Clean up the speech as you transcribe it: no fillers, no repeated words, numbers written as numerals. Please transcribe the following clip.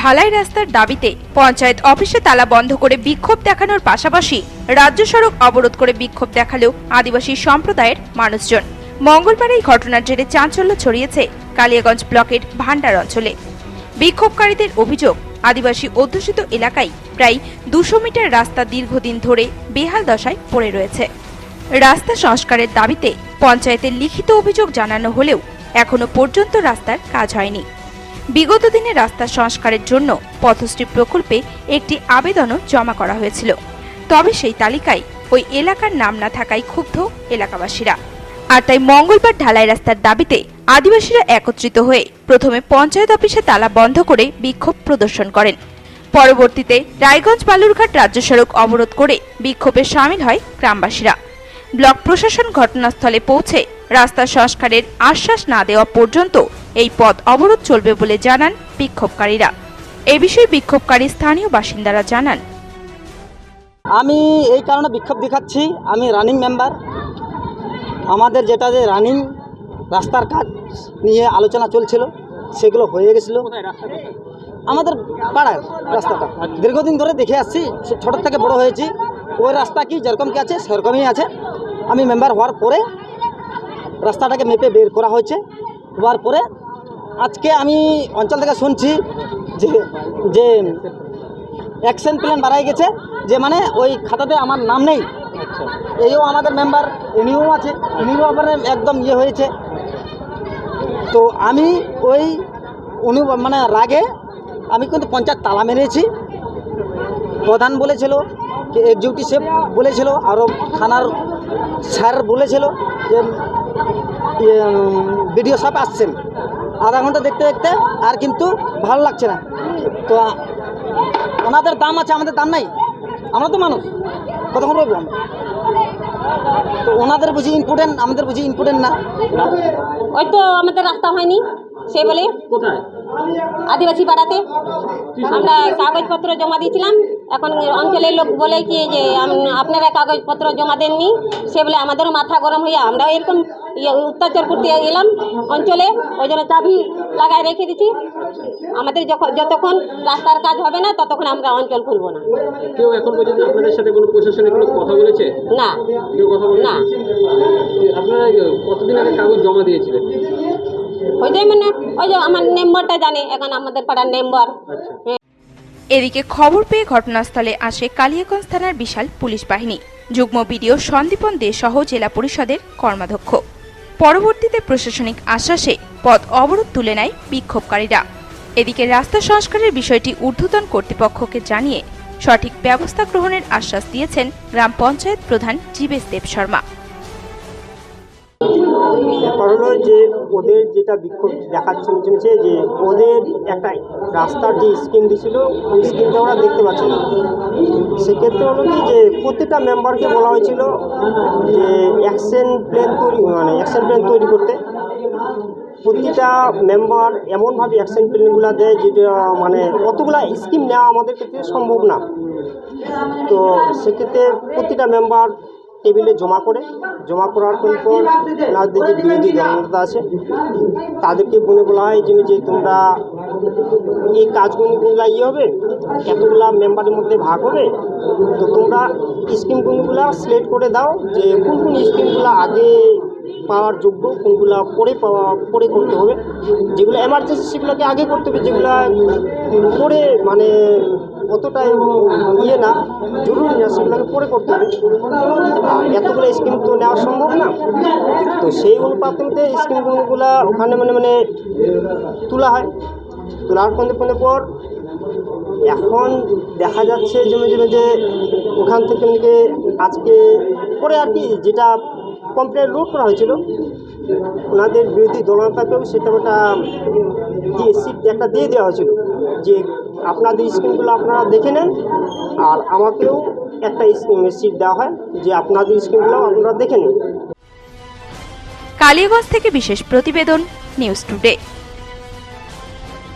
ঢালাই রাস্তার দাবিতে পঞ্চায়েত অফিসে তালা বন্ধ করে বিক্ষোভ দেখানোর পাশাপাশি রাজ্য সড়ক অবরোধ করে বিক্ষোভ দেখালেও আদিবাসী সম্প্রদায়ের মানুষজন। মঙ্গলবার এই ঘটনার জেরে চাঞ্চল্য ছড়িয়েছে কালিয়াগঞ্জ ব্লকের ভান্ডার অঞ্চলে। বিক্ষোভকারীদের অভিযোগ, আদিবাসী অধ্যুষিত এলাকায় প্রায় 200 মিটার রাস্তা দীর্ঘদিন ধরে বেহাল দশায় পড়ে রয়েছে। রাস্তা সংস্কারের দাবিতে পঞ্চায়েতের লিখিত অভিযোগ জানানো হলেও এখনো পর্যন্ত রাস্তার কাজ হয়নি। বিগত দিনে রাস্তা সংস্কারের জন্য পথশ্রী প্রকল্পে একটি আবেদনও জমা করা হয়েছিল, তবে সেই তালিকায় ওই এলাকার নাম না থাকায় ক্ষুব্ধ এলাকাবাসীরা। আর তাই মঙ্গলবার ঢালাই রাস্তার দাবিতে আদিবাসীরা একত্রিত হয়ে প্রথমে পঞ্চায়েত অফিসে তালা বন্ধ করে বিক্ষোভ প্রদর্শন করেন। পরবর্তীতে রায়গঞ্জ বালুরঘাট রাজ্য সড়ক অবরোধ করে বিক্ষোভে সামিল হয় গ্রামবাসীরা। ব্লক প্রশাসন ঘটনাস্থলে পৌঁছে রাস্তা সংস্কারের আশ্বাস না দেওয়া পর্যন্ত এই পথ অবরোধ চলবে বলে জানান বিক্ষোভকারীরা। এ বিষয়ে বিক্ষোভকারী স্থানীয় বাসিন্দারা জানান, আমি এই কারণে বিক্ষোভ দেখাচ্ছি, আমি রানিং মেম্বার। আমাদের যেটা যে রানিং রাস্তার কাজ নিয়ে আলোচনা চলছিল সেগুলো হয়ে গেছিলো। আমাদের পাড়ার রাস্তাটা দীর্ঘদিন ধরে দেখে আসছি, ছোট থেকে বড় হয়েছি। ওই রাস্তা কি যেরকম কি আছে সেরকমই আছে। আমি মেম্বার হওয়ার পরে রাস্তাটাকে মেপে বের করা হয়েছে। হওয়ার পরে আজকে আমি অঞ্চল থেকে শুনছি যে যে অ্যাকশন প্ল্যান বাড়াই গেছে, যে মানে ওই খাতাতে আমার নাম নেই। এইও আমাদের মেম্বার, ইনিও আছে, ইনিও আবার একদম ইয়ে হয়েছে। তো আমি উনি মানে রাগে আমি কিন্তু পঞ্চায়েত তালা মেরেছি। প্রধান বলেছিল, এক্সিকিউটিভ বলেছিল, আরও থানার স্যার বলেছিল যে বিডিও সাহেব আসছেন। আধা ঘন্টা দেখতে দেখতে আর কিন্তু ভালো লাগছে না। তো ওনাদের দাম আছে, আমাদের দাম নাই। আমরা তো মানুষ, কতক্ষণ রইব? তো ওনাদের বুঝি ইম্পর্টেন্ট, আমাদের বুঝি ইম্পর্টেন্ট না। ওই তো আমাদের রাস্তা হয়নি, সে বলে কোথায়? আদিবাসী পাড়াতে আমরা কাগজপত্র জমা দিয়েছিলাম। এখন অঞ্চলের লোক বলে কি যে আপনারা কাগজপত্র জমা দেননি, সে বলে আমাদেরও মাথা গরম হইয়া আমরা এরকম অত্যাচার করতে এলাম অঞ্চলে। ওই জন্য চাবি লাগায় রেখে দিচ্ছি। আমাদের যতক্ষণ রাস্তার কাজ হবে না ততক্ষণ আমরা অঞ্চল খুলবো না। কেউ এখন পর্যন্ত আপনাদের সাথে কোনো প্রশাসনিক কোনো কথা বলেছে? না, কেউ কথা বলে না। আপনারা কতদিন আগে কাগজ জমা দিয়েছিলেন? ওইটাই মানে ওই যে আমার মেম্বারটা জানে, এখন আমাদের পাড়ার মেম্বার। এদিকে খবর পেয়ে ঘটনাস্থলে আসে কালিয়াগঞ্জ থানার বিশাল পুলিশ বাহিনী, যুগ্ম বিডিও সন্দীপন দে সহ জেলা পরিষদের কর্মাধ্যক্ষ। পরবর্তীতে প্রশাসনিক আশ্বাসে পথ অবরোধ তুলে নেয় বিক্ষোভকারীরা। এদিকে রাস্তা সংস্কারের বিষয়টি ঊর্ধ্বতন কর্তৃপক্ষকে জানিয়ে সঠিক ব্যবস্থা গ্রহণের আশ্বাস দিয়েছেন গ্রাম পঞ্চায়েত প্রধান জীবেশ দেব শর্মা। ব্যাপার হলো যে ওদের যেটা বিক্ষোভ দেখাচ্ছে যে ওদের একটা রাস্তার যে স্কিম দিয়েছিল ওই স্কিমটা ওরা দেখতে পাচ্ছে না। সেক্ষেত্রে হলো কি যে প্রত্যেকটা মেম্বারকে বলা হয়েছিল যে অ্যাকশন প্ল্যান তৈরি করতে। প্রতিটা মেম্বার এমনভাবে অ্যাকশন প্ল্যানগুলো দেয় যেটা মানে অতগুলা স্কিম নেওয়া আমাদের ক্ষেত্রে সম্ভব না। তো সেক্ষেত্রে প্রতিটা মেম্বার টেবিলে জমা করার পর ওনাদের যে বিরোধী দলনেতা আছে তাদেরকে বলা হয় যে তোমরা এই কাজগুলো হবে, এতগুলা মেম্বারের মধ্যে ভাগ হবে, তো তোমরা স্কিমগুলো সিলেক্ট করে দাও যে কোন কোন স্কিমগুলো আগে পাওয়ার যোগ্য, কোনগুলো পরে করতে হবে। যেগুলো এমার্জেন্সি সেগুলোকে আগে করতে হবে, যেগুলো পরে মানে অতটাই ইয়ে না, জরুরি না, সেগুলোকে পরে করতে হবে। এতগুলো স্কিম তো নেওয়া সম্ভব না। তো সেই অনুপাতে স্কিমগুলো ওখানে মানে তোলা হয়। তোলার পর এখন দেখা যাচ্ছে যে ওখান থেকে আজকে পরে আর কি যেটা কমপ্লেন লোড করা হয়েছিল ওনাদের বিরোধী দলনেতাকেও সেটা একটা দিয়ে দেওয়া হয়েছিল যে আপনাদের স্কিমগুলো আপনারা দেখে নেন, আর আমাকেও একটা সিট দেওয়া হয় যে আপনাদের স্কিমগুলো আপনারা দেখে নেন। কালিয়াগঞ্জ থেকে বিশেষ প্রতিবেদন, নিউজ টুডে।